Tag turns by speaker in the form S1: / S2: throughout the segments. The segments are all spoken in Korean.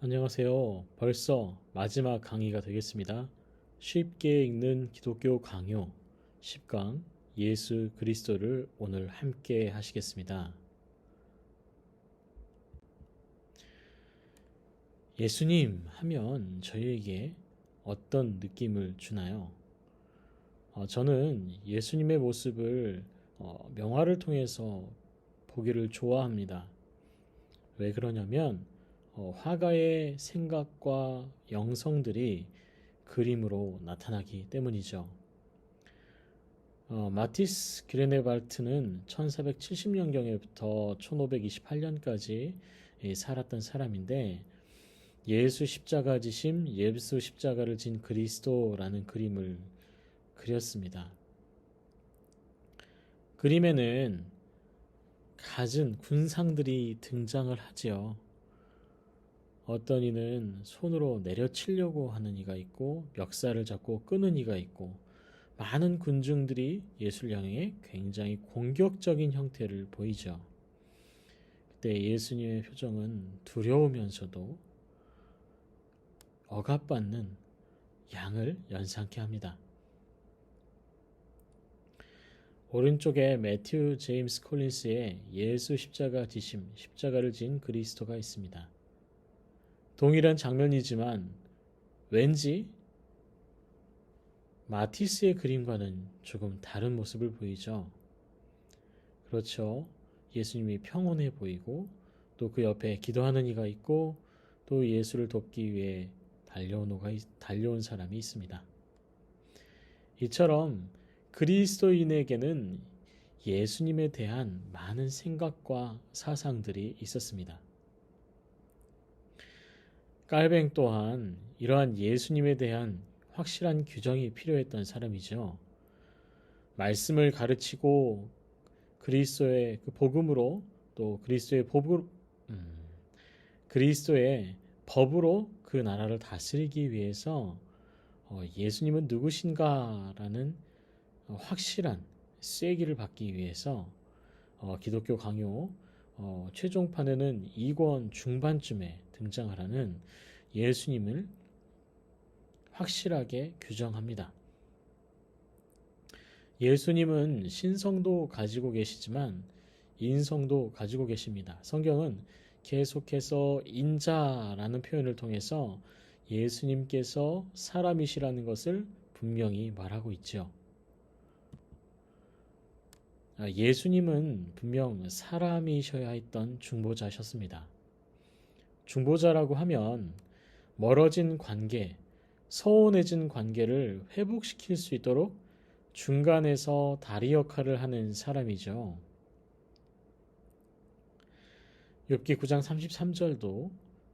S1: 안녕하세요. 벌써 마지막 강의가 되겠습니다. 쉽게 읽는 기독교 강요 10강 예수 그리스도를 오늘 함께 하시겠습니다. 예수님 하면 저희에게 어떤 느낌을 주나요? 저는 예수님의 모습을 명화를 통해서 보기를 좋아합니다. 왜 그러냐면 화가의 생각과 영성들이 그림으로 나타나기 때문이죠. 마티스 그레네발트는 1470년경에부터 1528년까지 살았던 사람인데 예수 십자가 지심, 예수 십자가를 진 그리스도라는 그림을 그렸습니다. 그림에는 갖은 군상들이 등장을 하지요. 어떤 이는 손으로 내려치려고 하는 이가 있고 멱살을 잡고 끄는 이가 있고 많은 군중들이 예수를 향해 굉장히 공격적인 형태를 보이죠. 그때 예수님의 표정은 두려우면서도 억압받는 양을 연상케 합니다. 오른쪽에 매튜 제임스 콜린스의 예수 십자가 지심, 십자가를 진 그리스도가 있습니다. 동일한 장면이지만 왠지 마티스의 그림과는 조금 다른 모습을 보이죠. 그렇죠. 예수님이 평온해 보이고 또 그 옆에 기도하는 이가 있고 또 예수를 돕기 위해 달려온 사람이 있습니다. 이처럼 그리스도인에게는 예수님에 대한 많은 생각과 사상들이 있었습니다. 깔뱅 또한 이러한 예수님에 대한 확실한 규정이 필요했던 사람이죠. 말씀을 가르치고 그리스도의 그 복음으로 또 그리스도의 법으로 그 나라를 다스리기 위해서 예수님은 누구신가라는 확실한 쐐기를 받기 위해서 기독교 강요 최종판에는 2권 중반쯤에 등장하라는 예수님을 확실하게 규정합니다. 예수님은 신성도 가지고 계시지만 인성도 가지고 계십니다. 성경은 계속해서 인자라는 표현을 통해서 예수님께서 사람이시라는 것을 분명히 말하고 있죠. 예수님은 분명 사람이셔야 했던 중보자셨습니다. 중보자라고 하면 멀어진 관계, 서운해진 관계를 회복시킬 수 있도록 중간에서 다리 역할을 하는 사람이죠. 욥기 9장 33절도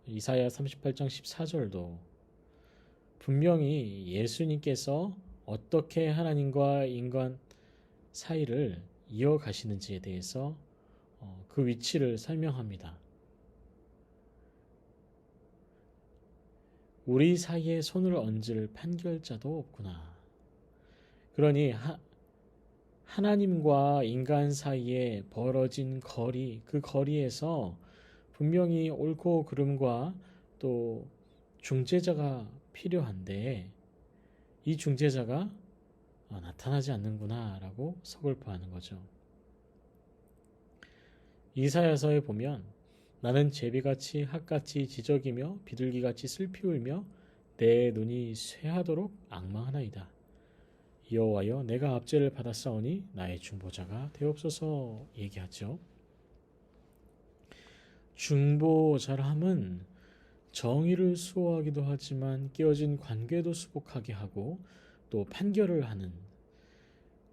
S1: 이사야 38장 14절도 분명히 예수님께서 어떻게 하나님과 인간 사이를 이어가시는지에 대해서 그 위치를 설명합니다. 우리 사이에 손을 얹을 판결자도 없구나. 그러니 하나님과 인간 사이에 벌어진 거리, 그 거리에서 분명히 옳고 그름과 또 중재자가 필요한데 이 중재자가 나타나지 않는구나라고 서글퍼하는 거죠. 이사야서에 보면 나는 제비같이 핫같이 지저귀며 비둘기같이 슬피 울며 내 눈이 쇠하도록 악망하나이다. 여호와여 내가 압제를 받았사오니 나의 중보자가 되옵소서 얘기하죠. 중보자함은 정의를 수호하기도 하지만 깨어진 관계도 수복하게 하고 또 판결을 하는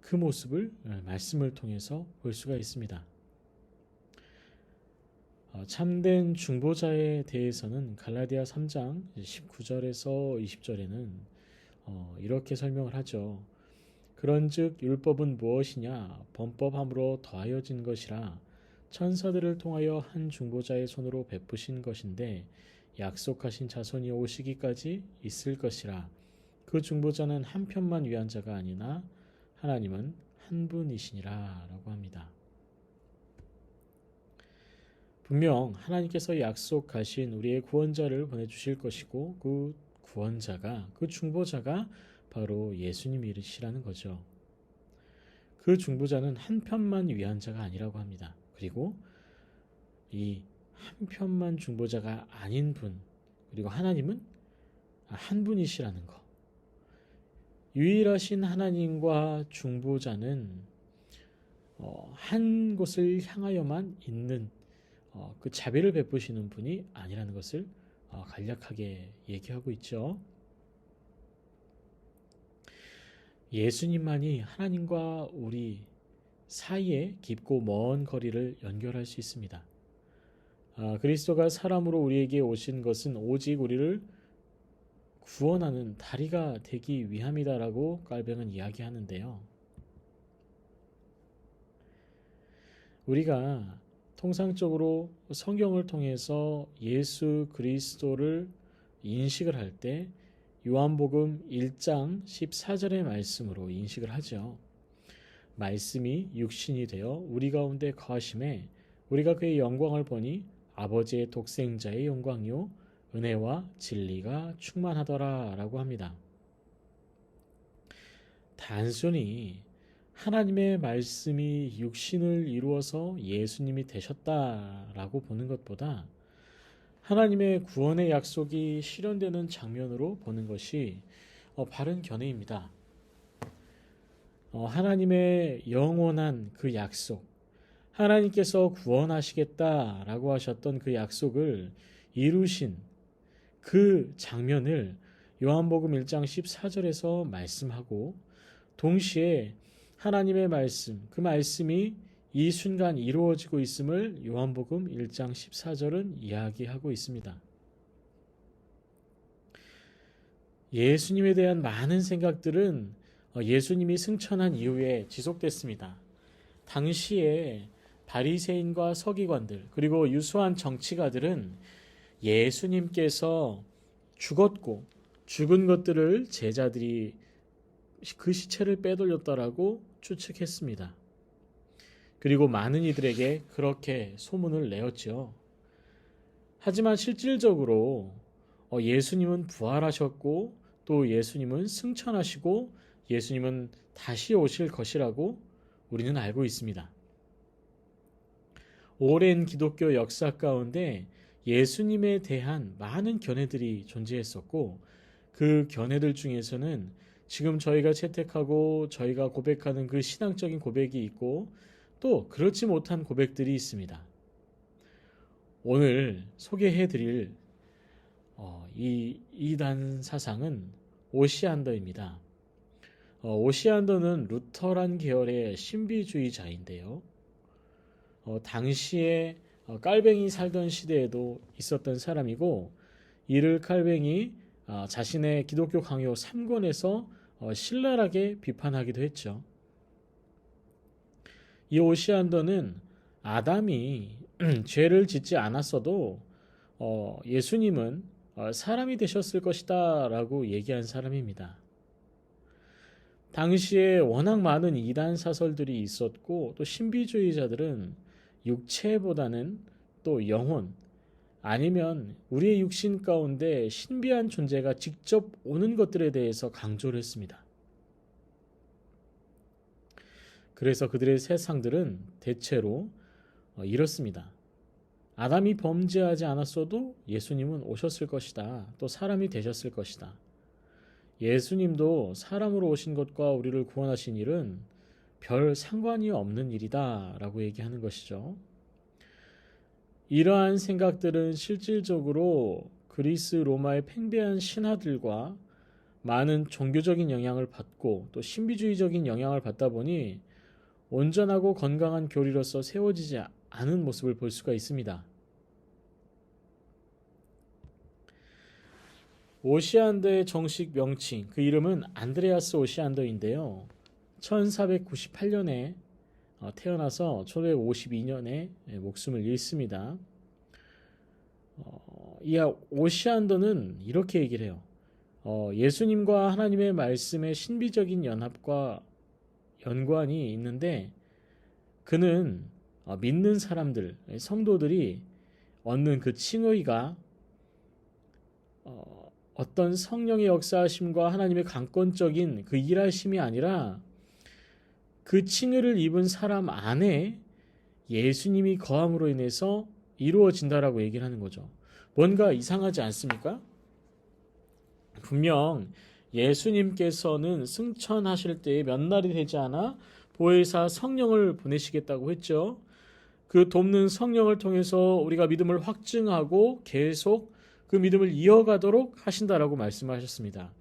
S1: 그 모습을 말씀을 통해서 볼 수가 있습니다. 참된 중보자에 대해서는 갈라디아 3장 19절에서 20절에는 이렇게 설명을 하죠. 그런즉 율법은 무엇이냐 범법함으로 더하여진 것이라 천사들을 통하여 한 중보자의 손으로 베푸신 것인데 약속하신 자손이 오시기까지 있을 것이라 그 중보자는 한 편만 위한 자가 아니나 하나님은 한 분이시니라 라고 합니다. 분명 하나님께서 약속하신 우리의 구원자를 보내주실 것이고 그 구원자가, 그 중보자가 바로 예수님이시라는 거죠. 그 중보자는 한 편만 위한 자가 아니라고 합니다. 그리고 이 한 편만 중보자가 아닌 분, 그리고 하나님은 한 분이시라는 거. 유일하신 하나님과 중보자는 한 곳을 향하여만 있는 그 자비를 베푸시는 분이 아니라는 것을 간략하게 얘기하고 있죠. 예수님만이 하나님과 우리 사이에 깊고 먼 거리를 연결할 수 있습니다. 그리스도가 사람으로 우리에게 오신 것은 오직 우리를 구원하는 다리가 되기 위함이다라고 깔뱅은 이야기하는데요. 우리가 통상적으로 성경을 통해서 예수 그리스도를 인식을 할 때 요한복음 1장 14절의 말씀으로 인식을 하죠. 말씀이 육신이 되어 우리 가운데 거하심에 우리가 그의 영광을 보니 아버지의 독생자의 영광이요 은혜와 진리가 충만하더라 라고 합니다. 단순히 하나님의 말씀이 육신을 이루어서 예수님이 되셨다라고 보는 것보다 하나님의 구원의 약속이 실현되는 장면으로 보는 것이 바른 견해입니다. 하나님의 영원한 그 약속, 하나님께서 구원하시겠다라고 하셨던 그 약속을 이루신 그 장면을 요한복음 1장 14절에서 말씀하고 동시에 하나님의 말씀, 그 말씀이 이 순간 이루어지고 있음을 요한복음 1장 14절은 이야기하고 있습니다. 예수님에 대한 많은 생각들은 예수님이 승천한 이후에 지속됐습니다. 당시에 바리새인과 서기관들 그리고 유수한 정치가들은 예수님께서 죽었고 죽은 것들을 제자들이 그 시체를 빼돌렸다라고 추측했습니다. 그리고 많은 이들에게 그렇게 소문을 내었죠. 하지만 실질적으로 예수님은 부활하셨고 또 예수님은 승천하시고 예수님은 다시 오실 것이라고 우리는 알고 있습니다. 오랜 기독교 역사 가운데 예수님에 대한 많은 견해들이 존재했었고 그 견해들 중에서는 지금 저희가 채택하고 저희가 고백하는 그 신앙적인 고백이 있고 또 그렇지 못한 고백들이 있습니다. 오늘 소개해드릴 이 이단 사상은 오시안더입니다. 오시안더는 루터란 계열의 신비주의자인데요. 당시에 깔뱅이 살던 시대에도 있었던 사람이고 이를 칼뱅이 자신의 기독교 강요 3권에서 신랄하게 비판하기도 했죠. 이 오시안더는 아담이 죄를 짓지 않았어도 예수님은 사람이 되셨을 것이다 라고 얘기한 사람입니다. 당시에 워낙 많은 이단 사설들이 있었고 또 신비주의자들은 육체보다는 또 영혼 아니면 우리의 육신 가운데 신비한 존재가 직접 오는 것들에 대해서 강조를 했습니다. 그래서 그들의 세상들은 대체로 이렇습니다. 아담이 범죄하지 않았어도 예수님은 오셨을 것이다. 또 사람이 되셨을 것이다. 예수님도 사람으로 오신 것과 우리를 구원하신 일은 별 상관이 없는 일이다 라고 얘기하는 것이죠. 이러한 생각들은 실질적으로 그리스 로마의 팽배한 신화들과 많은 종교적인 영향을 받고 또 신비주의적인 영향을 받다 보니 온전하고 건강한 교리로서 세워지지 않은 모습을 볼 수가 있습니다. 오시안더의 정식 명칭, 그 이름은 안드레아스 오시안더인데요. 1498년에 태어나서 1552년에 목숨을 잃습니다. 이 오시안더는 이렇게 얘기를 해요. 예수님과 하나님의 말씀의 신비적인 연합과 연관이 있는데 그는 믿는 사람들, 성도들이 얻는 그 칭의가 어떤 성령의 역사하심과 하나님의 강권적인 그 일하심이 아니라 그 칭의를 입은 사람 안에 예수님이 거함으로 인해서 이루어진다라고 얘기를 하는 거죠. 뭔가 이상하지 않습니까? 분명 예수님께서는 승천하실 때에 몇 날이 되지 않아 보혜사 성령을 보내시겠다고 했죠. 그 돕는 성령을 통해서 우리가 믿음을 확증하고 계속 그 믿음을 이어가도록 하신다라고 말씀하셨습니다.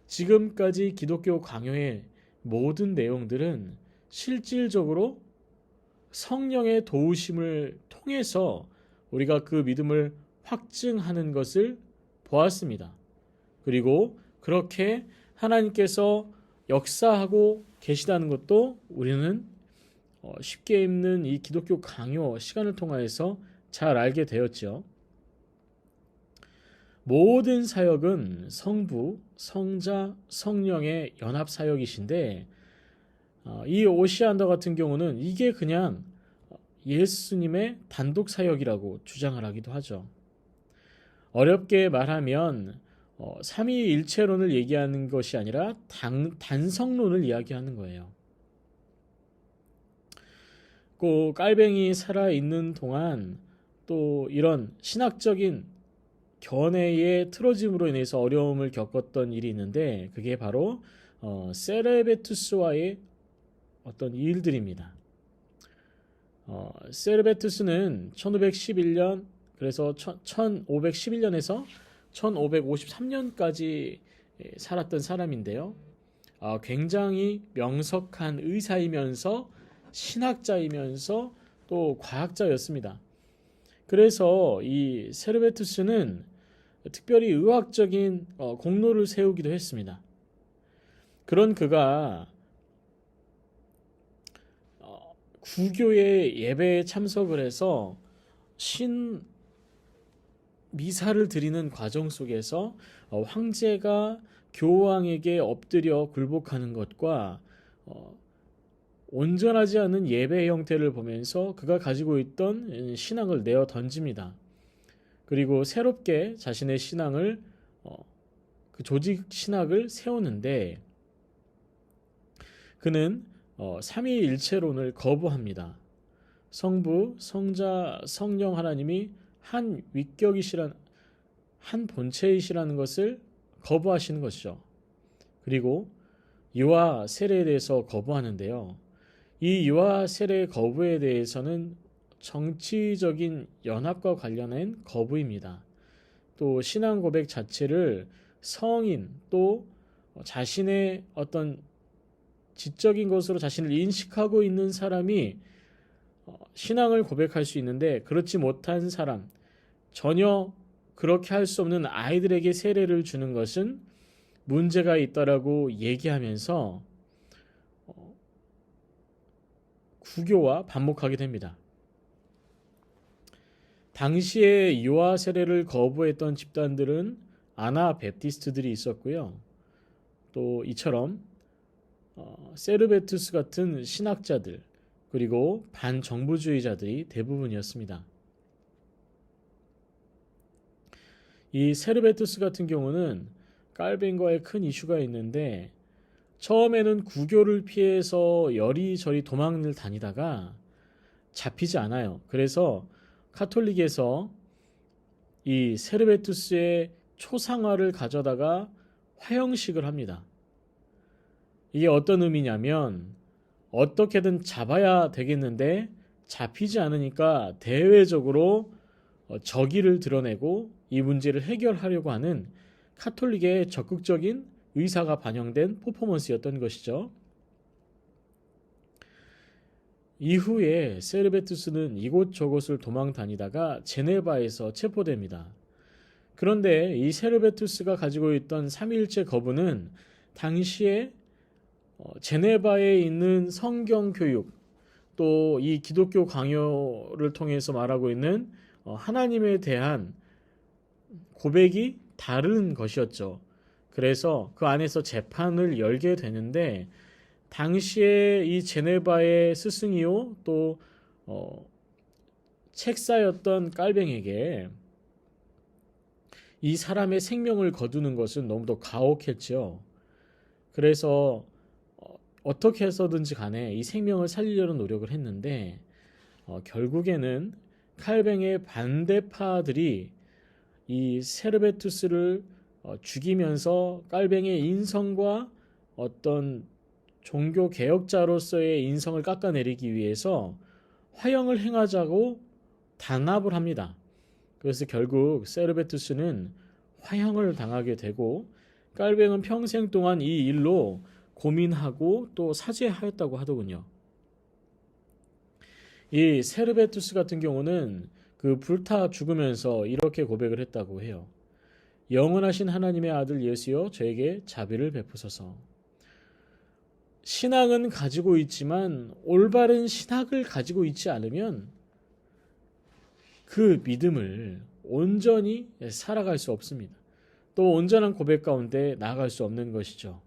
S1: 지금까지 기독교 강요의 모든 내용들은 실질적으로 성령의 도우심을 통해서 우리가 그 믿음을 확증하는 것을 보았습니다. 그리고 그렇게 하나님께서 역사하고 계시다는 것도 우리는 쉽게 읽는 이 기독교 강요 시간을 통하여서 잘 알게 되었죠. 모든 사역은 성부, 성자, 성령의 연합 사역이신데 이 오시안더 같은 경우는 이게 그냥 예수님의 단독 사역이라고 주장을 하기도 하죠. 어렵게 말하면 삼위일체론을 얘기하는 것이 아니라 단성론을 이야기하는 거예요. 그 깔뱅이 살아있는 동안 또 이런 신학적인 견해의 틀어짐으로 인해서 어려움을 겪었던 일이 있는데 그게 바로 세르베투스와의 어떤 일들입니다. 세르베투스는 1511년 그래서 1511년에서 1553년까지 살았던 사람인데요. 굉장히 명석한 의사이면서 신학자이면서 또 과학자였습니다. 그래서 이 세르베투스는 특별히 의학적인 공로를 세우기도 했습니다. 그런 그가 구교의 예배에 참석을 해서 미사를 드리는 과정 속에서 황제가 교황에게 엎드려 굴복하는 것과 온전하지 않은 예배 형태를 보면서 그가 가지고 있던 신앙을 내어 던집니다. 그리고 새롭게 자신의 신앙을 그 조직 신학을 세우는데 그는 삼위일체론을 거부합니다. 성부, 성자, 성령 하나님이 한 위격이시란 한 본체이시라는 것을 거부하시는 것이죠. 그리고 유아 세례에 대해서 거부하는데요. 이 유아 세례 거부에 대해서는 정치적인 연합과 관련한 거부입니다. 또 신앙 고백 자체를 성인 또 자신의 어떤 지적인 것으로 자신을 인식하고 있는 사람이 신앙을 고백할 수 있는데 그렇지 못한 사람, 전혀 그렇게 할 수 없는 아이들에게 세례를 주는 것은 문제가 있다라고 얘기하면서 구교와 반목하게 됩니다. 당시에 유아 세례를 거부했던 집단들은 아나베프티스트들이 있었고요. 또 이처럼 세르베투스 같은 신학자들 그리고 반정부주의자들이 대부분이었습니다. 이 세르베투스 같은 경우는 깔뱅과의 큰 이슈가 있는데 처음에는 구교를 피해서 여리저리 도망을 다니다가 잡히지 않아요. 그래서 카톨릭에서 이 세르베투스의 초상화를 가져다가 화형식을 합니다. 이게 어떤 의미냐면 어떻게든 잡아야 되겠는데 잡히지 않으니까 대외적으로 적의를 드러내고 이 문제를 해결하려고 하는 카톨릭의 적극적인 의사가 반영된 퍼포먼스였던 것이죠. 이후에 세르베투스는 이곳저곳을 도망 다니다가 제네바에서 체포됩니다. 그런데 이 세르베투스가 가지고 있던 삼위일체 거부는 당시에 제네바에 있는 성경 교육 또 이 기독교 강요를 통해서 말하고 있는 하나님에 대한 고백이 다른 것이었죠. 그래서 그 안에서 재판을 열게 되는데 당시에 이 제네바의 스승이요 또 책사였던 깔뱅에게 이 사람의 생명을 거두는 것은 너무도 가혹했죠. 그래서 어떻게 해서든지 간에 이 생명을 살리려는 노력을 했는데 결국에는 칼뱅의 반대파들이 이 세르베투스를 죽이면서 깔뱅의 인성과 어떤 종교 개혁자로서의 인성을 깎아내리기 위해서 화형을 행하자고 단합을 합니다. 그래서 결국 세르베투스는 화형을 당하게 되고 깔뱅은 평생 동안 이 일로 고민하고 또 사죄하였다고 하더군요. 이 세르베투스 같은 경우는 그 불타 죽으면서 이렇게 고백을 했다고 해요. 영원하신 하나님의 아들 예수여 저에게 자비를 베푸소서. 신앙은 가지고 있지만 올바른 신학을 가지고 있지 않으면 그 믿음을 온전히 살아갈 수 없습니다. 또 온전한 고백 가운데 나아갈 수 없는 것이죠.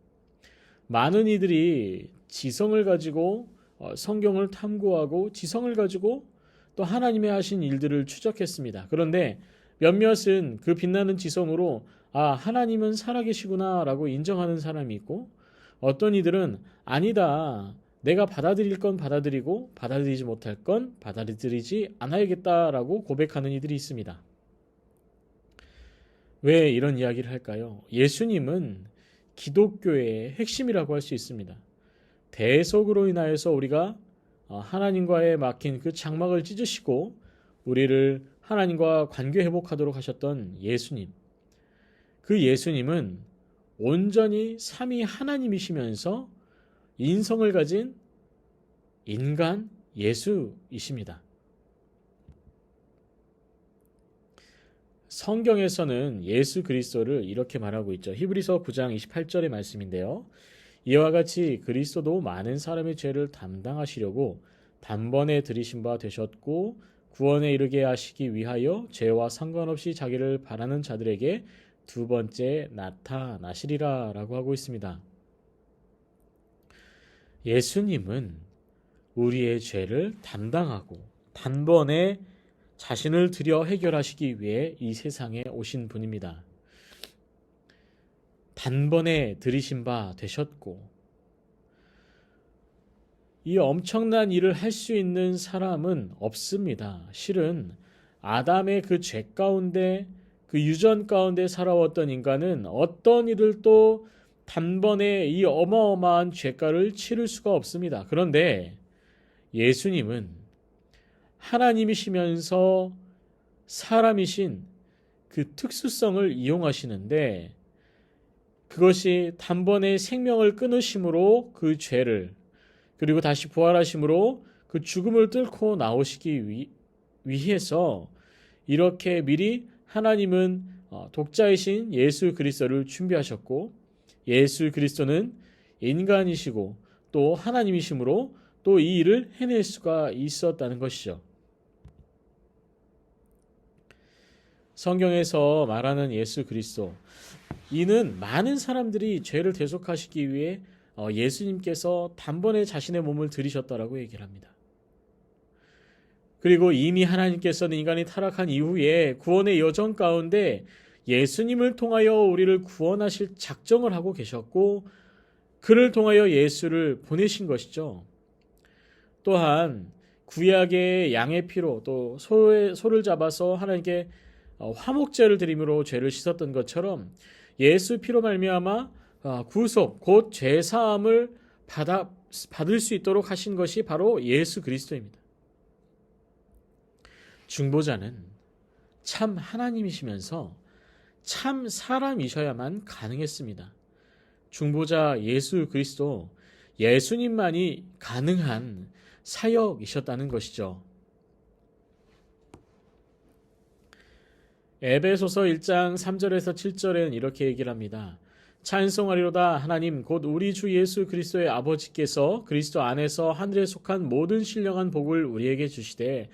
S1: 많은 이들이 지성을 가지고 성경을 탐구하고 지성을 가지고 또 하나님의 하신 일들을 추적했습니다. 그런데 몇몇은 그 빛나는 지성으로 하나님은 살아계시구나 라고 인정하는 사람이 있고, 어떤 이들은 아니다, 내가 받아들일 건 받아들이고 받아들이지 못할 건 받아들이지 않아야겠다라고 고백하는 이들이 있습니다. 왜 이런 이야기를 할까요? 예수님은 기독교의 핵심이라고 할 수 있습니다. 대속으로 인하여서 우리가 하나님과의 막힌 그 장막을 찢으시고 우리를 하나님과 관계 회복하도록 하셨던 예수님. 그 예수님은 온전히 삼위 하나님이시면서 인성을 가진 인간 예수이십니다. 성경에서는 예수 그리스도를 이렇게 말하고 있죠. 히브리서 9장 28절의 말씀인데요. 이와 같이 그리스도도 많은 사람의 죄를 담당하시려고 단번에 들이신 바 되셨고 구원에 이르게 하시기 위하여 죄와 상관없이 자기를 바라는 자들에게 두 번째 나타나시리라 라고 하고 있습니다. 예수님은 우리의 죄를 담당하고 단번에 자신을 들여 해결하시기 위해 이 세상에 오신 분입니다. 단번에 들이신 바 되셨고, 이 엄청난 일을 할 수 있는 사람은 없습니다. 실은 아담의 그 죄 가운데, 그 유전 가운데 살아왔던 인간은 어떤 일을 또 단번에 이 어마어마한 죄가를 치를 수가 없습니다. 그런데 예수님은 하나님이시면서 사람이신 그 특수성을 이용하시는데, 그것이 단번에 생명을 끊으심으로 그 죄를, 그리고 다시 부활하심으로 그 죽음을 뚫고 나오시기 위해서 이렇게 미리 하나님은 독자이신 예수 그리스도를 준비하셨고, 예수 그리스도는 인간이시고 또 하나님이시므로 또 이 일을 해낼 수가 있었다는 것이죠. 성경에서 말하는 예수 그리스도, 이는 많은 사람들이 죄를 대속하시기 위해 예수님께서 단번에 자신의 몸을 들이셨다라고 얘기를 합니다. 그리고 이미 하나님께서는 인간이 타락한 이후에 구원의 여정 가운데 예수님을 통하여 우리를 구원하실 작정을 하고 계셨고, 그를 통하여 예수를 보내신 것이죠. 또한 구약의 양의 피로 또 소를 잡아서 하나님께 화목제를 드림으로 죄를 씻었던 것처럼 예수 피로 말미암아 구속 곧 죄사함을 받을 수 있도록 하신 것이 바로 예수 그리스도입니다. 중보자는 참 하나님이시면서 참 사람이셔야만 가능했습니다. 중보자 예수 그리스도, 예수님만이 가능한 사역이셨다는 것이죠. 에베소서 1장 3절에서 7절에는 이렇게 얘기를 합니다. 찬송하리로다 하나님 곧 우리 주 예수 그리스도의 아버지께서 그리스도 안에서 하늘에 속한 모든 신령한 복을 우리에게 주시되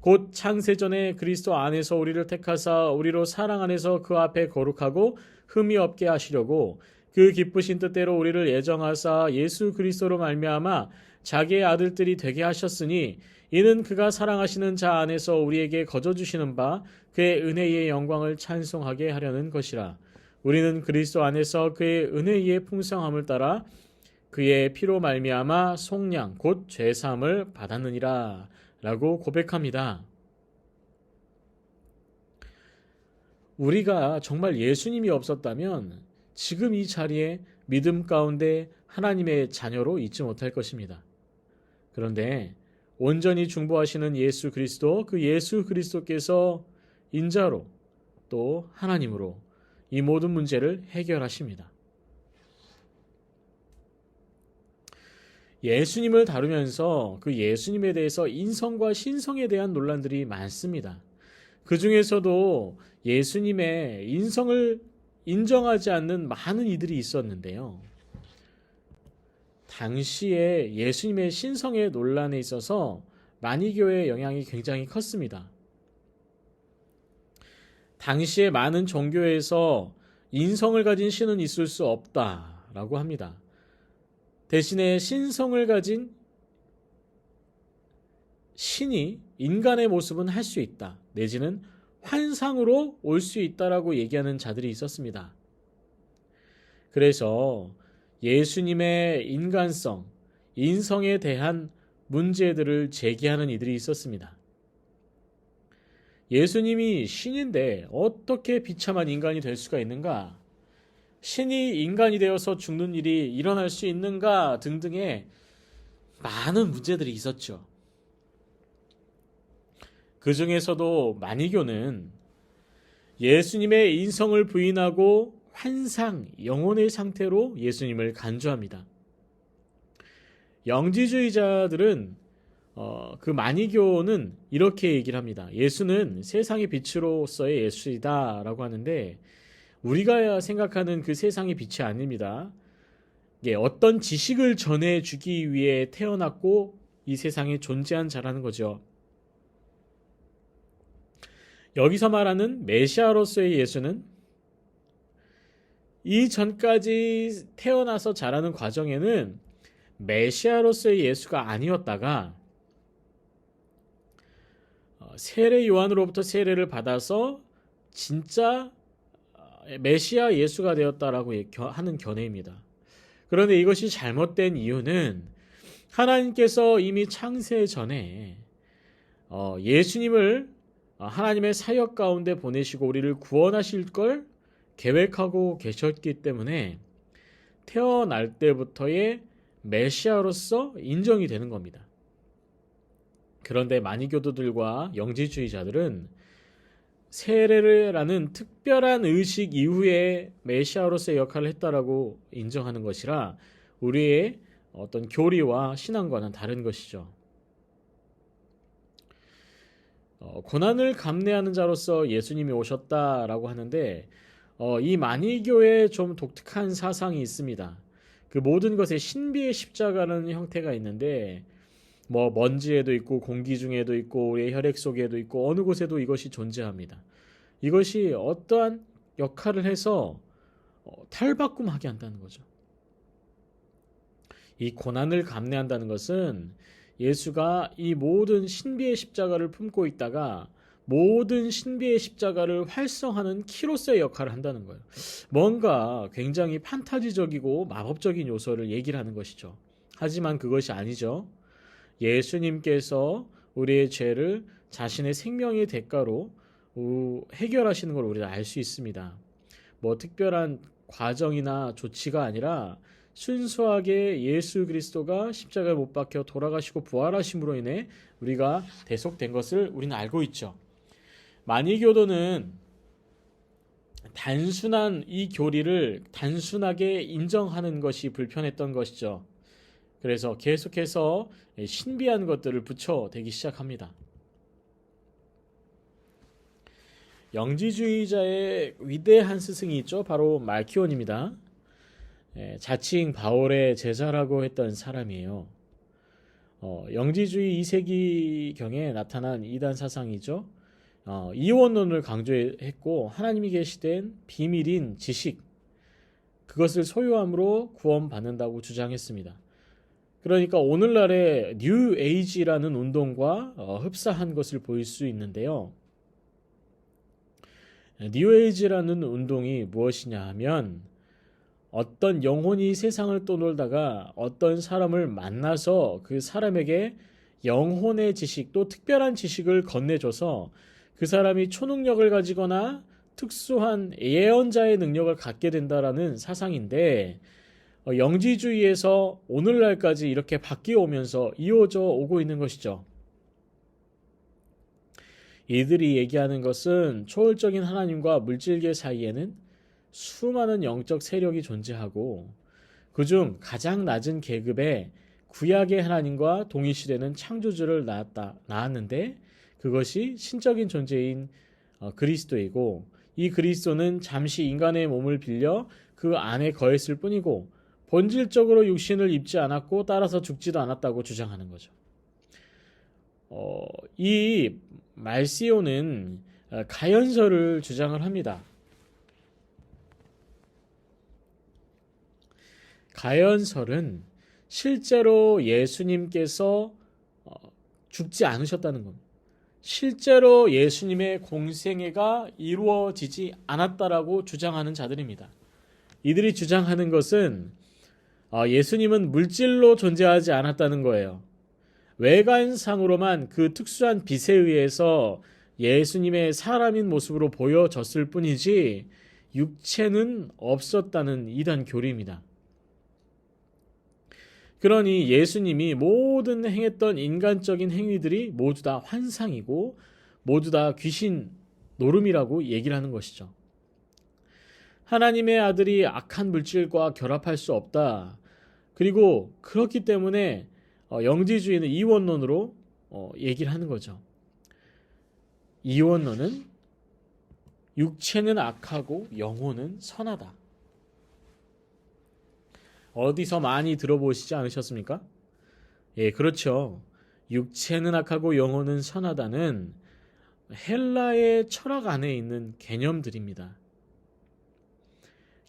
S1: 곧 창세전에 그리스도 안에서 우리를 택하사 우리로 사랑 안에서 그 앞에 거룩하고 흠이 없게 하시려고 그 기쁘신 뜻대로 우리를 예정하사 예수 그리스도로 말미암아 자기의 아들들이 되게 하셨으니 이는 그가 사랑하시는 자 안에서 우리에게 거저 주시는 바 그의 은혜의 영광을 찬송하게 하려는 것이라. 우리는 그리스도 안에서 그의 은혜의 풍성함을 따라 그의 피로 말미암아 속량 곧 죄사함을 받았느니라 라고 고백합니다. 우리가 정말 예수님이 없었다면 지금 이 자리에 믿음 가운데 하나님의 자녀로 있지 못할 것입니다. 그런데 온전히 중보하시는 예수 그리스도, 그 예수 그리스도께서 인자로 또 하나님으로 이 모든 문제를 해결하십니다. 예수님을 다루면서 그 예수님에 대해서 인성과 신성에 대한 논란들이 많습니다. 그 중에서도 예수님의 인성을 인정하지 않는 많은 이들이 있었는데요. 당시에 예수님의 신성의 논란에 있어서 만이교의 영향이 굉장히 컸습니다. 당시에 많은 종교에서 인성을 가진 신은 있을 수 없다라고 합니다. 대신에 신성을 가진 신이 인간의 모습은 할 수 있다. 내지는 환상으로 올 수 있다라고 얘기하는 자들이 있었습니다. 그래서 예수님의 인간성, 인성에 대한 문제들을 제기하는 이들이 있었습니다. 예수님이 신인데 어떻게 비참한 인간이 될 수가 있는가? 신이 인간이 되어서 죽는 일이 일어날 수 있는가? 등등의 많은 문제들이 있었죠. 그 중에서도 만이교는 예수님의 인성을 부인하고 환상, 영혼의 상태로 예수님을 간주합니다. 영지주의자들은 그 만이교는 이렇게 얘기를 합니다. 예수는 세상의 빛으로서의 예수이다 라고 하는데 우리가 생각하는 그 세상의 빛이 아닙니다. 어떤 지식을 전해주기 위해 태어났고 이 세상에 존재한 자라는 거죠. 여기서 말하는 메시아로서의 예수는 이전까지 태어나서 자라는 과정에는 메시아로서의 예수가 아니었다가 세례 요한으로부터 세례를 받아서 진짜 메시아 예수가 되었다라고 하는 견해입니다. 그런데 이것이 잘못된 이유는 하나님께서 이미 창세 전에 예수님을 하나님의 사역 가운데 보내시고 우리를 구원하실 걸 계획하고 계셨기 때문에 태어날 때부터의 메시아로서 인정이 되는 겁니다. 그런데 만이교도들과 영지주의자들은 세례라는 특별한 의식 이후에 메시아로서의 역할을 했다라고 인정하는 것이라 우리의 어떤 교리와 신앙과는 다른 것이죠. 고난을 감내하는 자로서 예수님이 오셨다라고 하는데 이 만이교에 좀 독특한 사상이 있습니다. 그 모든 것에 신비의 십자가라는 형태가 있는데 먼지에도 있고 공기 중에도 있고 우리의 혈액 속에도 있고 어느 곳에도 이것이 존재합니다. 이것이 어떠한 역할을 해서 탈바꿈하게 한다는 거죠. 이 고난을 감내한다는 것은 예수가 이 모든 신비의 십자가를 품고 있다가 모든 신비의 십자가를 활성하는 키로서의 역할을 한다는 거예요. 뭔가 굉장히 판타지적이고 마법적인 요소를 얘기를 하는 것이죠. 하지만 그것이 아니죠. 예수님께서 우리의 죄를 자신의 생명의 대가로 해결하시는 걸 우리가 알 수 있습니다. 특별한 과정이나 조치가 아니라 순수하게 예수 그리스도가 십자가에 못 박혀 돌아가시고 부활하심으로 인해 우리가 대속된 것을 우리는 알고 있죠. 만이교도는 단순한 이 교리를 단순하게 인정하는 것이 불편했던 것이죠. 그래서 계속해서 신비한 것들을 붙여대기 시작합니다. 영지주의자의 위대한 스승이 있죠. 바로 말키온입니다. 자칭 바울의 제자라고 했던 사람이에요. 영지주의 2세기경에 나타난 이단 사상이죠. 이원론을 강조했고 하나님이 계시된 비밀인 지식, 그것을 소유함으로 구원받는다고 주장했습니다. 그러니까 오늘날의 뉴 에이지라는 운동과 흡사한 것을 보일 수 있는데요. 뉴 에이지라는 운동이 무엇이냐 하면 어떤 영혼이 세상을 떠돌다가 어떤 사람을 만나서 그 사람에게 영혼의 지식 또 특별한 지식을 건네줘서 그 사람이 초능력을 가지거나 특수한 예언자의 능력을 갖게 된다라는 사상인데 영지주의에서 오늘날까지 이렇게 바뀌어 오면서 이어져 오고 있는 것이죠. 이들이 얘기하는 것은 초월적인 하나님과 물질계 사이에는 수많은 영적 세력이 존재하고 그중 가장 낮은 계급의 구약의 하나님과 동일시되는 창조주를 낳았는데 그것이 신적인 존재인 그리스도이고 이 그리스도는 잠시 인간의 몸을 빌려 그 안에 거했을 뿐이고 본질적으로 육신을 입지 않았고 따라서 죽지도 않았다고 주장하는 거죠. 이 말시오는 가연설을 주장을 합니다. 가연설은 실제로 예수님께서 죽지 않으셨다는 겁니다. 실제로 예수님의 공생애가 이루어지지 않았다라고 주장하는 자들입니다. 이들이 주장하는 것은 예수님은 물질로 존재하지 않았다는 거예요. 외관상으로만 그 특수한 빛에 의해서 예수님의 사람인 모습으로 보여졌을 뿐이지 육체는 없었다는 이단 교리입니다. 그러니 예수님이 모든 행했던 인간적인 행위들이 모두 다 환상이고 모두 다 귀신 노름이라고 얘기를 하는 것이죠. 하나님의 아들이 악한 물질과 결합할 수 없다. 그리고 그렇기 때문에 영지주의는 이원론으로 얘기를 하는 거죠. 이원론은 육체는 악하고 영혼은 선하다. 어디서 많이 들어보시지 않으셨습니까? 예, 그렇죠. 육체는 악하고 영혼은 선하다는 헬라의 철학 안에 있는 개념들입니다.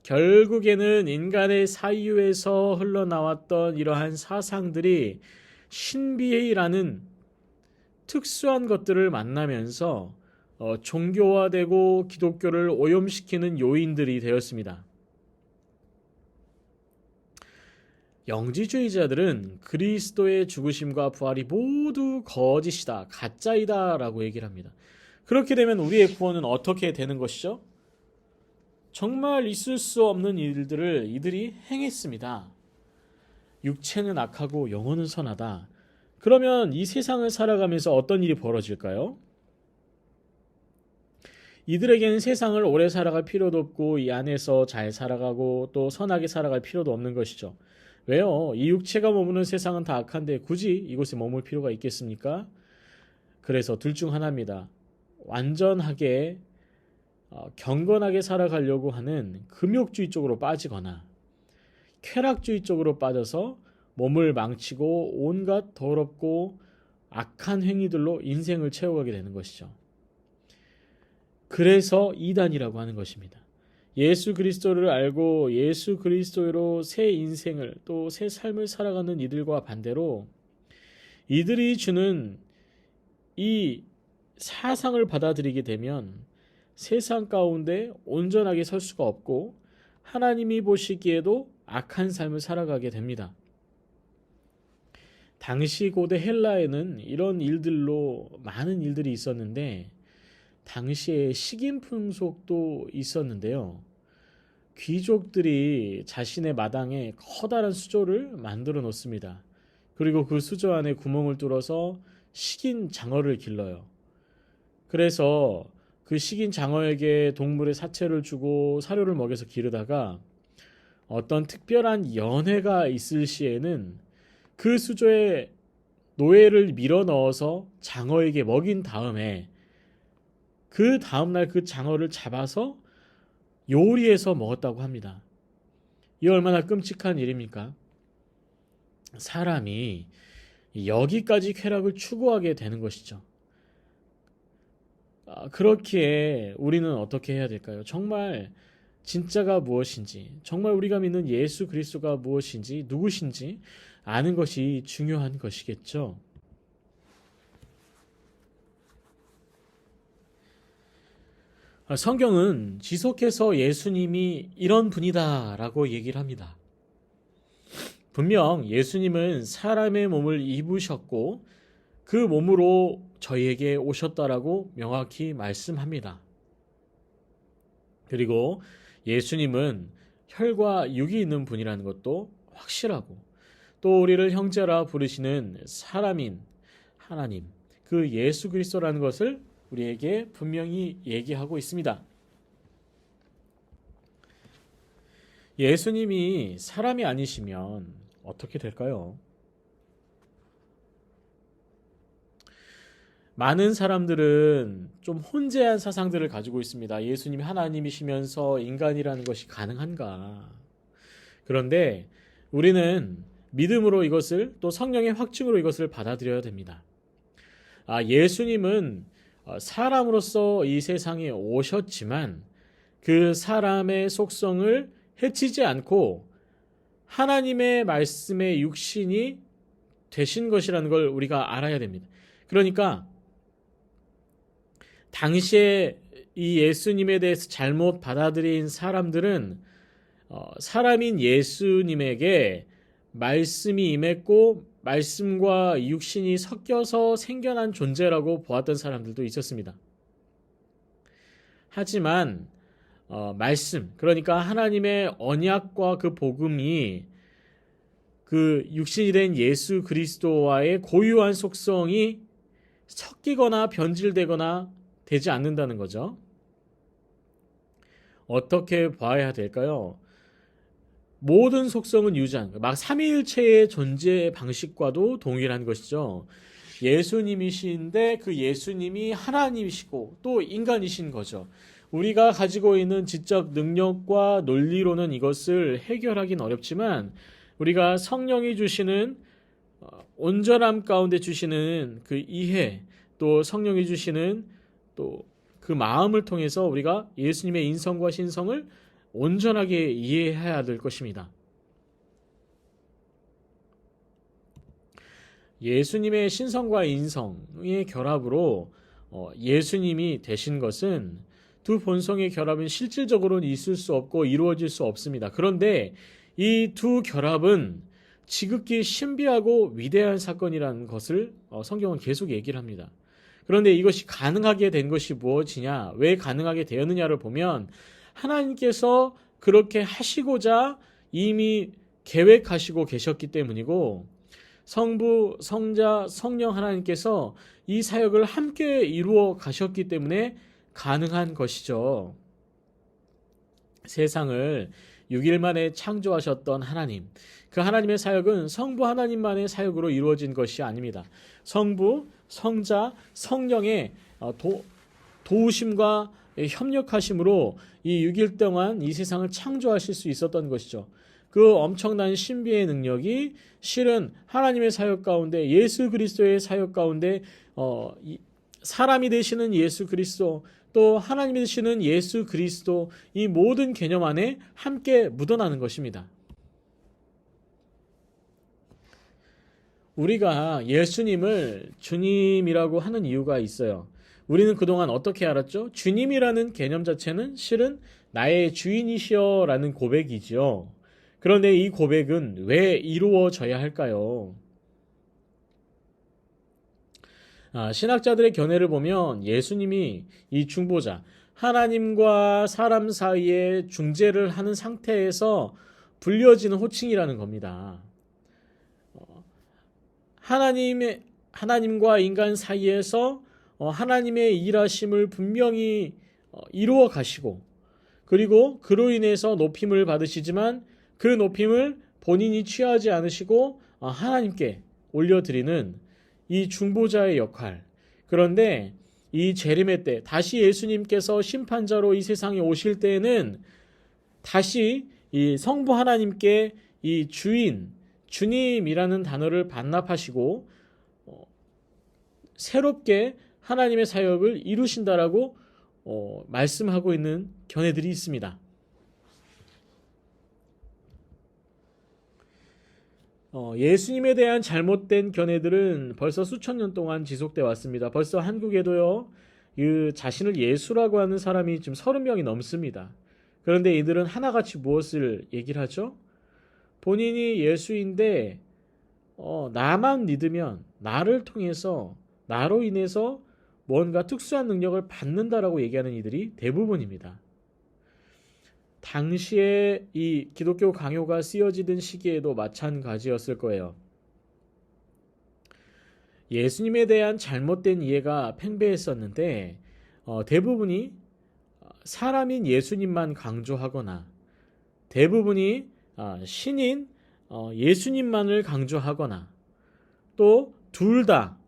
S1: 결국에는 인간의 사유에서 흘러나왔던 이러한 사상들이 신비라는 특수한 것들을 만나면서 종교화되고 기독교를 오염시키는 요인들이 되었습니다. 영지주의자들은 그리스도의 죽으심과 부활이 모두 거짓이다, 가짜이다 라고 얘기를 합니다. 그렇게 되면 우리의 구원은 어떻게 되는 것이죠? 정말 있을 수 없는 일들을 이들이 행했습니다. 육체는 악하고 영혼은 선하다. 그러면 이 세상을 살아가면서 어떤 일이 벌어질까요? 이들에게는 세상을 오래 살아갈 필요도 없고 이 안에서 잘 살아가고 또 선하게 살아갈 필요도 없는 것이죠. 왜요? 이 육체가 머무는 세상은 다 악한데 굳이 이곳에 머물 필요가 있겠습니까? 그래서 둘 중 하나입니다. 완전하게 경건하게 살아가려고 하는 금욕주의 쪽으로 빠지거나 쾌락주의 쪽으로 빠져서 몸을 망치고 온갖 더럽고 악한 행위들로 인생을 채워가게 되는 것이죠. 그래서 이단이라고 하는 것입니다. 예수 그리스도를 알고 예수 그리스도로 새 인생을 또 새 삶을 살아가는 이들과 반대로 이들이 주는 이 사상을 받아들이게 되면 세상 가운데 온전하게 설 수가 없고 하나님이 보시기에도 악한 삶을 살아가게 됩니다. 당시 고대 헬라에는 이런 일들로 많은 일들이 있었는데 당시에 식인 풍속도 있었는데요. 귀족들이 자신의 마당에 커다란 수조를 만들어 놓습니다. 그리고 그 수조 안에 구멍을 뚫어서 식인 장어를 길러요. 그래서 그 식인 장어에게 동물의 사체를 주고 사료를 먹여서 기르다가 어떤 특별한 연회가 있을 시에는 그 수조에 노예를 밀어 넣어서 장어에게 먹인 다음에 그 다음날 그 장어를 잡아서 요리해서 먹었다고 합니다. 이 얼마나 끔찍한 일입니까? 사람이 여기까지 쾌락을 추구하게 되는 것이죠. 그렇기에 우리는 어떻게 해야 될까요? 정말 진짜가 무엇인지, 정말 우리가 믿는 예수 그리스도가 무엇인지, 누구신지 아는 것이 중요한 것이겠죠. 성경은 지속해서 예수님이 이런 분이다라고 얘기를 합니다. 분명 예수님은 사람의 몸을 입으셨고 그 몸으로 저희에게 오셨다라고 명확히 말씀합니다. 그리고 예수님은 혈과 육이 있는 분이라는 것도 확실하고, 또 우리를 형제라 부르시는 사람인 하나님, 그 예수 그리스도라는 것을 우리에게 분명히 얘기하고 있습니다. 예수님이 사람이 아니시면 어떻게 될까요? 많은 사람들은 좀 혼재한 사상들을 가지고 있습니다. 예수님이 하나님이시면서 인간이라는 것이 가능한가? 그런데 우리는 믿음으로 이것을, 또 성령의 확증으로 이것을 받아들여야 됩니다. 예수님은 사람으로서 이 세상에 오셨지만 그 사람의 속성을 해치지 않고 하나님의 말씀의 육신이 되신 것이라는 걸 우리가 알아야 됩니다. 그러니까 당시에 이 예수님에 대해서 잘못 받아들인 사람들은 사람인 예수님에게 말씀이 임했고 말씀과 육신이 섞여서 생겨난 존재라고 보았던 사람들도 있었습니다. 하지만 말씀, 그러니까 하나님의 언약과 그 복음이 그 육신이 된 예수 그리스도와의 고유한 속성이 섞이거나 변질되거나 되지 않는다는 거죠. 어떻게 봐야 될까요? 모든 속성은 유지한, 막 삼위일체의 존재 방식과도 동일한 것이죠. 예수님이신데 그 예수님이 하나님이시고 또 인간이신 거죠. 우리가 가지고 있는 지적 능력과 논리로는 이것을 해결하긴 어렵지만 우리가 성령이 주시는 온전함 가운데 주시는 그 이해, 또 성령이 주시는 또 그 마음을 통해서 우리가 예수님의 인성과 신성을 온전하게 이해해야 될 것입니다. 예수님의 신성과 인성의 결합으로 예수님이 되신 것은 두 본성의 결합은 실질적으로는 있을 수 없고 이루어질 수 없습니다. 그런데 이 두 결합은 지극히 신비하고 위대한 사건이라는 것을 성경은 계속 얘기를 합니다. 그런데 이것이 가능하게 된 것이 무엇이냐, 왜 가능하게 되었느냐를 보면 하나님께서 그렇게 하시고자 이미 계획하시고 계셨기 때문이고, 성부, 성자, 성령 하나님께서 이 사역을 함께 이루어 가셨기 때문에 가능한 것이죠. 세상을 6일 만에 창조하셨던 하나님, 그 하나님의 사역은 성부 하나님만의 사역으로 이루어진 것이 아닙니다. 성부, 성자, 성령의 도우심과 협력하심으로 이 6일 동안 이 세상을 창조하실 수 있었던 것이죠. 그 엄청난 신비의 능력이 실은 하나님의 사역 가운데, 예수 그리스도의 사역 가운데 사람이 되시는 예수 그리스도, 또 하나님이 되시는 예수 그리스도, 이 모든 개념 안에 함께 묻어나는 것입니다. 우리가 예수님을 주님이라고 하는 이유가 있어요. 우리는 그동안 어떻게 알았죠? 주님이라는 개념 자체는 실은 나의 주인이시여 라는 고백이죠. 그런데 이 고백은 왜 이루어져야 할까요? 신학자들의 견해를 보면 예수님이 이 중보자, 하나님과 사람 사이에 중재를 하는 상태에서 불려지는 호칭이라는 겁니다. 하나님과 인간 사이에서 하나님의 일하심을 분명히 이루어 가시고, 그리고 그로 인해서 높임을 받으시지만 그 높임을 본인이 취하지 않으시고 하나님께 올려드리는 이 중보자의 역할. 그런데 이 재림의 때 다시 예수님께서 심판자로 이 세상에 오실 때에는 다시 이 성부 하나님께 이 주인, 주님이라는 단어를 반납하시고 새롭게 하나님의 사역을 이루신다라고 말씀하고 있는 견해들이 있습니다. 예수님에 대한 잘못된 견해들은 벌써 수천 년 동안 지속돼 왔습니다. 벌써 한국에도요, 그 자신을 예수라고 하는 사람이 지금 30명이 넘습니다. 그런데 이들은 하나같이 무엇을 얘기를 하죠? 본인이 예수인데 나만 믿으면 나를 통해서 나로 인해서 뭔가 특수한 능력을 받는다라고 얘기하는 이들이 대부분입니다. 당시에 이 기독교 강요가 쓰여지던 시기에도 마찬가지였을 거예요. 예수님에 대한 잘못된 이해가 팽배했었는데 대부분이 사람인 예수님만 강조하거나 대부분이 신인 예수님만을 강조하거나 또 둘 다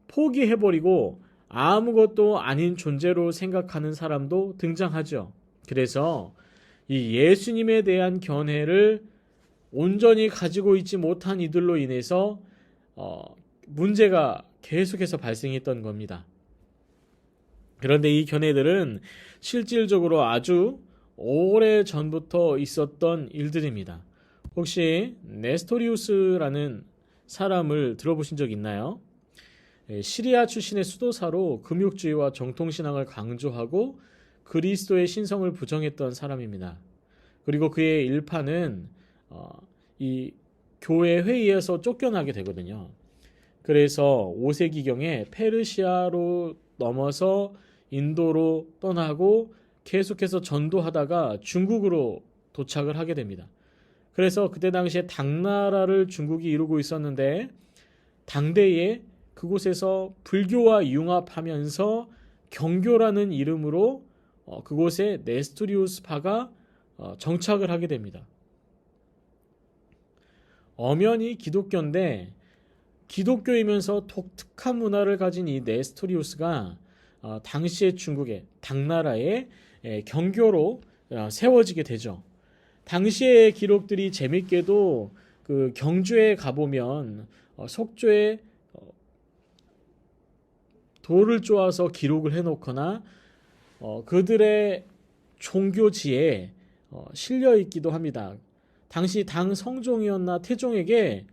S1: 포기해버리고 아무것도 아닌 존재로 생각하는 사람도 등장하죠. 그래서 이 예수님에 대한 견해를 온전히 가지고 있지 못한 이들로 인해서 문제가 계속해서 발생했던 겁니다. 그런데 이 견해들은 실질적으로 아주 오래 전부터 있었던 일들입니다. 혹시 네스토리우스라는 사람을 들어보신 적 있나요? 시리아 출신의 수도사로 금욕주의와 정통신앙을 강조하고 그리스도의 신성을 부정했던 사람입니다. 그리고 그의 일파는 이 교회 회의에서 쫓겨나게 되거든요. 그래서 5세기경에 페르시아로 넘어서 인도로 떠나고 계속해서 전도하다가 중국으로 도착을 하게 됩니다. 그래서 그때 당시에 당나라를 중국이 이루고 있었는데 당대에 그곳에서 불교와 융합하면서 경교라는 이름으로 그곳에 네스토리우스파가 정착을 하게 됩니다. 엄연히 기독교인데 기독교이면서 독특한 문화를 가진 이 네스토리우스가 당시의 중국의 당나라의 경교로 세워지게 되죠. 당시의 기록들이 재밌게도 그 경주에 가보면 속초에 돌을 쪼아서 기록을 해놓거나 그들의 종교지에 실려 있기도 합니다. 당시 당 성종이었나 태종에게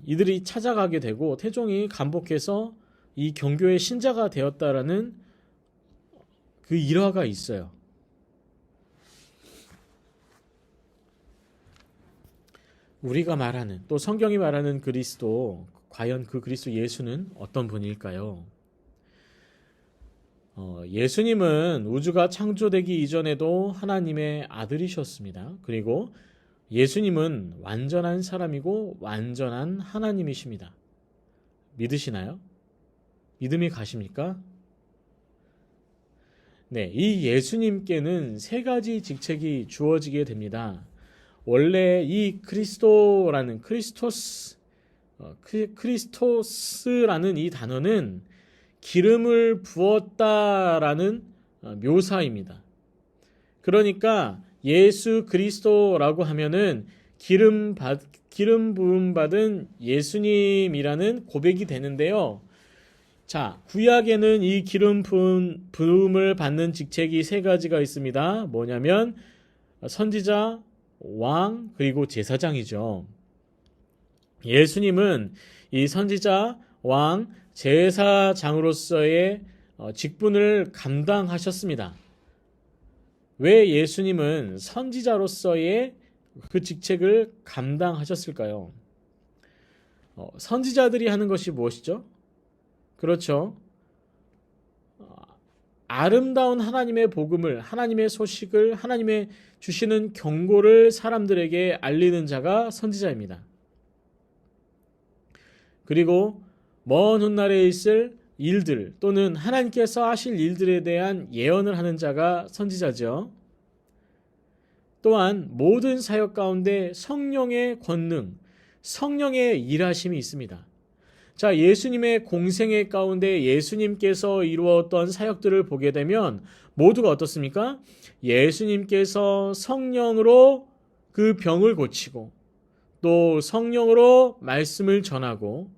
S1: 이들이 찾아가게 되고 태종이 감복해서 이 경교의 신자가 되었다라는 그 일화가 있어요. 우리가 말하는 또 성경이 말하는 그리스도, 과연 그 그리스도 예수는 어떤 분일까요? 예수님은 우주가 창조되기 이전에도 하나님의 아들이셨습니다. 그리고 예수님은 완전한 사람이고 완전한 하나님이십니다. 믿으시나요? 믿음이 가십니까? 네, 이 예수님께는 세 가지 직책이 주어지게 됩니다. 원래 이 그리스도라는 크리스토스라는 이 단어는 기름을 부었다라는 묘사입니다. 그러니까 예수 그리스도라고 하면은 기름 부음 받은 예수님이라는 고백이 되는데요. 자, 구약에는 이 기름 부음을 받는 직책이 세 가지가 있습니다. 뭐냐면 선지자, 왕, 그리고 제사장이죠. 예수님은 이 선지자, 왕, 제사장으로서의 직분을 감당하셨습니다. 왜 예수님은 선지자로서의 그 직책을 감당하셨을까요? 선지자들이 하는 것이 무엇이죠? 그렇죠. 아름다운 하나님의 복음을, 하나님의 소식을, 하나님의 주시는 경고를 사람들에게 알리는 자가 선지자입니다. 그리고 먼 훗날에 있을 일들 또는 하나님께서 하실 일들에 대한 예언을 하는 자가 선지자죠. 또한 모든 사역 가운데 성령의 권능, 성령의 일하심이 있습니다. 자, 예수님의 공생애 가운데 예수님께서 이루었던 사역들을 보게 되면 모두가 어떻습니까? 예수님께서 성령으로 그 병을 고치고 또 성령으로 말씀을 전하고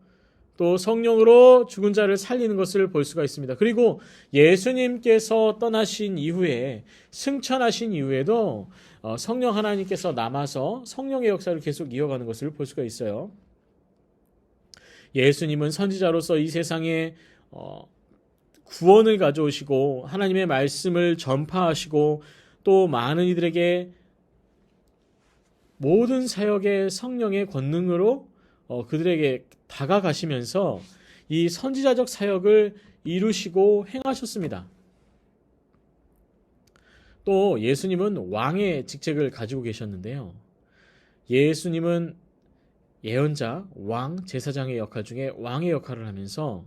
S1: 또 성령으로 죽은 자를 살리는 것을 볼 수가 있습니다. 그리고 예수님께서 떠나신 이후에 승천하신 이후에도 성령 하나님께서 남아서 성령의 역사를 계속 이어가는 것을 볼 수가 있어요. 예수님은 선지자로서 이 세상에 구원을 가져오시고 하나님의 말씀을 전파하시고 또 많은 이들에게 모든 사역의 성령의 권능으로 그들에게 다가가시면서 이 선지자적 사역을 이루시고 행하셨습니다. 또 예수님은 왕의 직책을 가지고 계셨는데요. 예수님은 예언자, 왕, 제사장의 역할 중에 왕의 역할을 하면서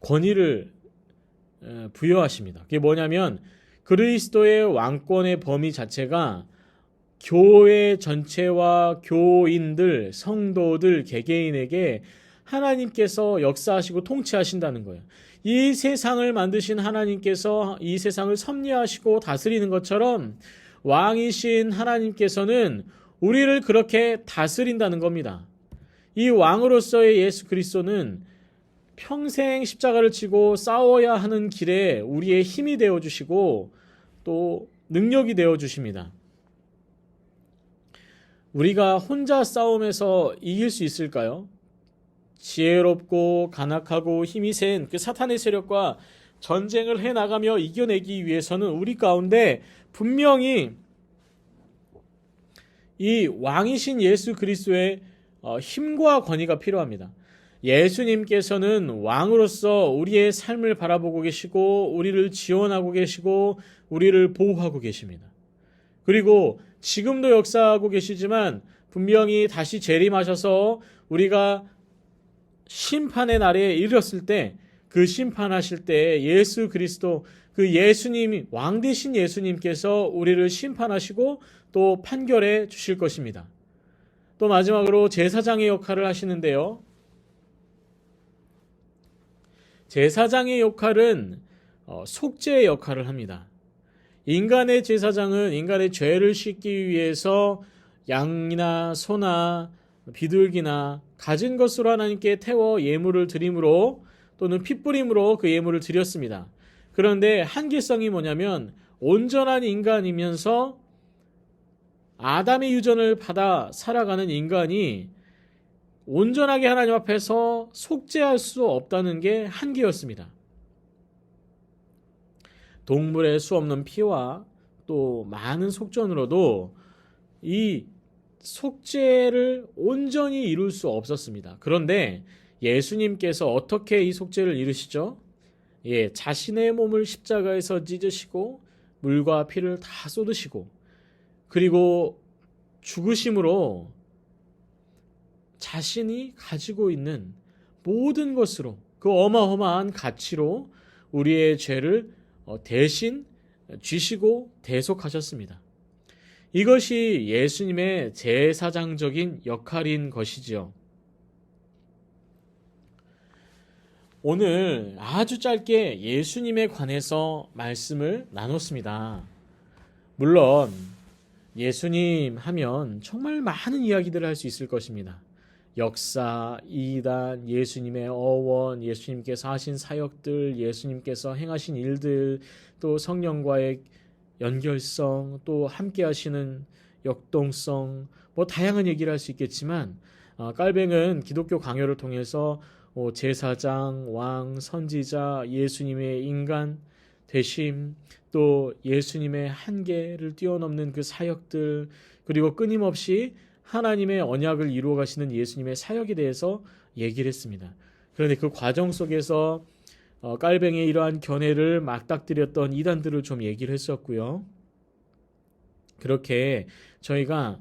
S1: 권위를 부여하십니다. 그게 뭐냐면 그리스도의 왕권의 범위 자체가 교회 전체와 교인들, 성도들, 개개인에게 하나님께서 역사하시고 통치하신다는 거예요. 이 세상을 만드신 하나님께서 이 세상을 섭리하시고 다스리는 것처럼 왕이신 하나님께서는 우리를 그렇게 다스린다는 겁니다. 이 왕으로서의 예수 그리스도는 평생 십자가를 지고 싸워야 하는 길에 우리의 힘이 되어주시고 또 능력이 되어주십니다. 우리가 혼자 싸움에서 이길 수 있을까요? 지혜롭고 간악하고 힘이 센 그 사탄의 세력과 전쟁을 해나가며 이겨내기 위해서는 우리 가운데 분명히 이 왕이신 예수 그리스도의 힘과 권위가 필요합니다. 예수님께서는 왕으로서 우리의 삶을 바라보고 계시고 우리를 지원하고 계시고 우리를 보호하고 계십니다. 그리고 지금도 역사하고 계시지만 분명히 다시 재림하셔서 우리가 심판의 날에 이르렀을 때 그 심판하실 때 예수 그리스도 그 예수님 왕 되신 예수님께서 우리를 심판하시고 또 판결해 주실 것입니다. 또 마지막으로 제사장의 역할을 하시는데요. 제사장의 역할은 속죄의 역할을 합니다. 인간의 제사장은 인간의 죄를 씻기 위해서 양이나 소나 비둘기나 가진 것으로 하나님께 태워 예물을 드림으로 또는 핏부림으로 그 예물을 드렸습니다. 그런데 한계성이 뭐냐면 온전한 인간이면서 아담의 유전을 받아 살아가는 인간이 온전하게 하나님 앞에서 속죄할 수 없다는 게 한계였습니다. 동물의 수없는 피와 또 많은 속전으로도 이 속죄를 온전히 이룰 수 없었습니다. 그런데 예수님께서 어떻게 이 속죄를 이루시죠? 자신의 몸을 십자가에서 찢으시고 물과 피를 다 쏟으시고 그리고 죽으심으로 자신이 가지고 있는 모든 것으로 그 어마어마한 가치로 우리의 죄를 대신 쥐시고 대속하셨습니다. 이것이 예수님의 제사장적인 역할인 것이지요. 오늘 아주 짧게 예수님에 관해서 말씀을 나눴습니다. 물론 예수님 하면 정말 많은 이야기들을 할 수 있을 것입니다. 역사, 이단, 예수님의 어원, 예수님께서 하신 사역들, 예수님께서 행하신 일들, 또 성령과의 연결성, 또 함께 하시는 역동성, 다양한 얘기를 할 수 있겠지만 깔뱅은 기독교 강요를 통해서 제사장, 왕, 선지자, 예수님의 인간 되심, 또 예수님의 한계를 뛰어넘는 그 사역들, 그리고 끊임없이 하나님의 언약을 이루어 가시는 예수님의 사역에 대해서 얘기를 했습니다. 그런데 그 과정 속에서 깔뱅의 이러한 견해를 맞닥뜨렸던 이단들을 좀 얘기를 했었고요. 그렇게 저희가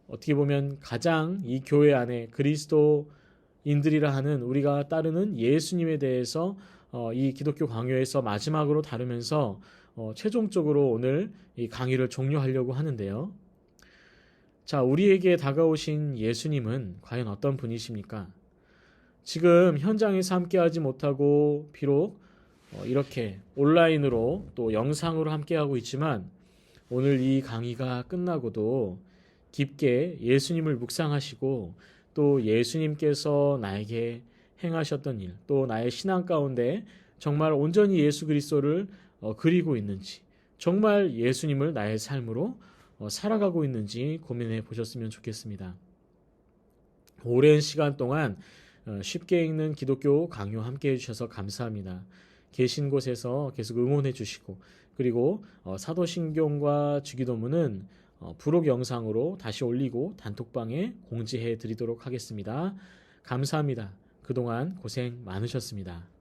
S1: 어떻게 보면 가장 이 교회 안에 그리스도인들이라 하는 우리가 따르는 예수님에 대해서 이 기독교 강요에서 마지막으로 다루면서 최종적으로 오늘 이 강의를 종료하려고 하는데요. 자, 우리에게 다가오신 예수님은 과연 어떤 분이십니까? 지금 현장에서 함께하지 못하고 비록 이렇게 온라인으로 또 영상으로 함께하고 있지만 오늘 이 강의가 끝나고도 깊게 예수님을 묵상하시고 또 예수님께서 나에게 행하셨던 일, 또 나의 신앙 가운데 정말 온전히 예수 그리스도를 그리고 있는지, 정말 예수님을 나의 삶으로 살아가고 있는지 고민해 보셨으면 좋겠습니다. 오랜 시간 동안 쉽게 읽는 기독교 강요 함께 해주셔서 감사합니다. 계신 곳에서 계속 응원해 주시고, 그리고 사도신경과 주기도문은 부록 영상으로 다시 올리고 단톡방에 공지해 드리도록 하겠습니다. 감사합니다. 그동안 고생 많으셨습니다.